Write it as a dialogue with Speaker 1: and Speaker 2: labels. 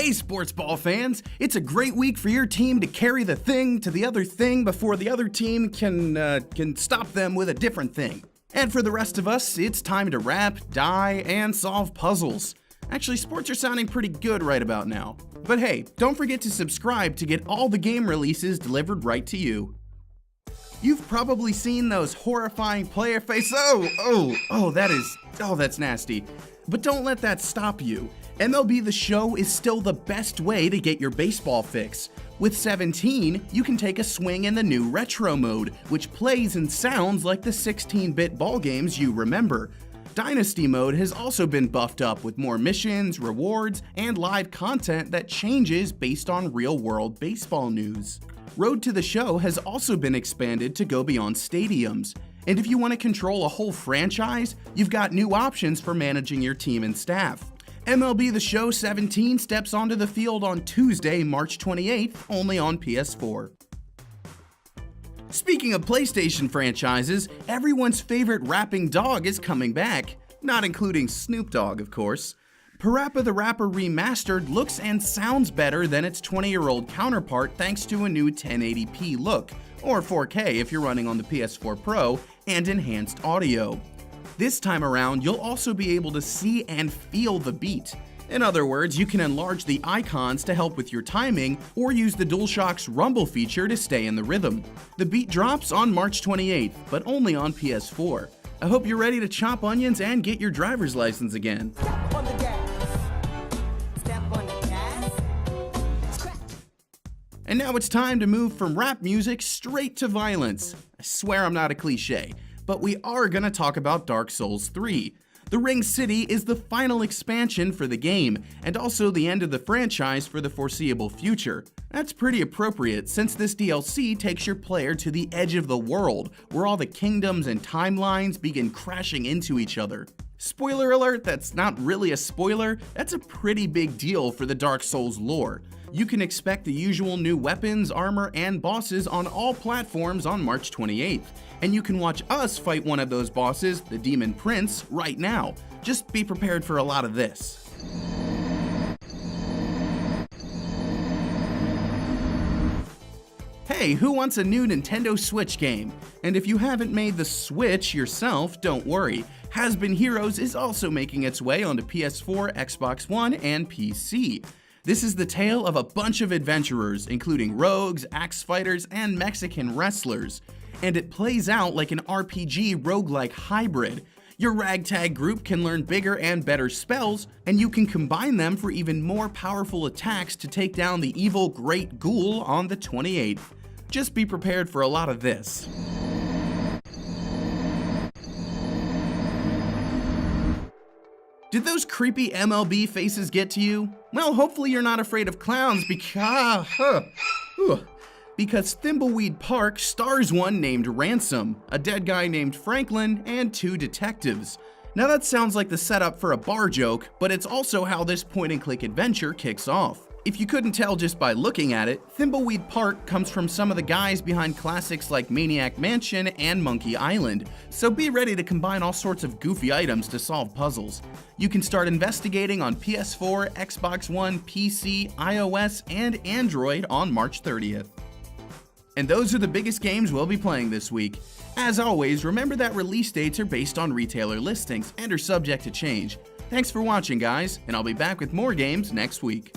Speaker 1: Hey sports ball fans, it's a great week for your team to carry the thing to the other thing before the other team can stop them with a different thing. And for the rest of us, it's time to rap, die, and solve puzzles. Actually, sports are sounding pretty good right about now. But hey, don't forget to subscribe to get all the game releases delivered right to you. You've probably seen those horrifying player faces. That's nasty. But don't let that stop you. MLB The Show is still the best way to get your baseball fix. With 17, you can take a swing in the new retro mode, which plays and sounds like the 16-bit ball games you remember. Dynasty mode has also been buffed up with more missions, rewards, and live content that changes based on real-world baseball news. Road to the Show has also been expanded to go beyond stadiums. And if you want to control a whole franchise, you've got new options for managing your team and staff. MLB The Show 17 steps onto the field on Tuesday, March 28th, only on PS4. Speaking of PlayStation franchises, everyone's favorite rapping dog is coming back, not including Snoop Dogg, of course. PaRappa the Rapper Remastered looks and sounds better than its 20-year-old counterpart thanks to a new 1080p look, or 4K if you're running on the PS4 Pro, and enhanced audio. This time around, you'll also be able to see and feel the beat. In other words, you can enlarge the icons to help with your timing, or use the DualShock's rumble feature to stay in the rhythm. The beat drops on March 28th, but only on PS4. I hope you're ready to chop onions and get your driver's license again.
Speaker 2: Step on the gas. Step on the gas.
Speaker 1: And now it's time to move from rap music straight to violence. I swear I'm not a cliche. But we are gonna talk about Dark Souls 3. The Ring City is the final expansion for the game, and also the end of the franchise for the foreseeable future. That's pretty appropriate, since this DLC takes your player to the edge of the world, where all the kingdoms and timelines begin crashing into each other. Spoiler alert, that's not really a spoiler, that's a pretty big deal for the Dark Souls lore. You can expect the usual new weapons, armor, and bosses on all platforms on March 28th. And you can watch us fight one of those bosses, the Demon Prince, right now. Just be prepared for a lot of this. Hey, who wants a new Nintendo Switch game? And if you haven't made the Switch yourself, don't worry. Has-Been Heroes is also making its way onto PS4, Xbox One, and PC. This is the tale of a bunch of adventurers, including rogues, axe fighters, and Mexican wrestlers. And it plays out like an RPG roguelike hybrid. Your ragtag group can learn bigger and better spells, and you can combine them for even more powerful attacks to take down the evil Great Ghoul on the 28th. Just be prepared for a lot of this. Did those creepy MLB faces get to you? Well, hopefully you're not afraid of clowns because Thimbleweed Park stars one named Ransom, a dead guy named Franklin, and two detectives. Now that sounds like the setup for a bar joke, but it's also how this point-and-click adventure kicks off. If you couldn't tell just by looking at it, Thimbleweed Park comes from some of the guys behind classics like Maniac Mansion and Monkey Island, so be ready to combine all sorts of goofy items to solve puzzles. You can start investigating on PS4, Xbox One, PC, iOS, and Android on March 30th. And those are the biggest games we'll be playing this week. As always, remember that release dates are based on retailer listings and are subject to change. Thanks for watching, guys, and I'll be back with more games next week.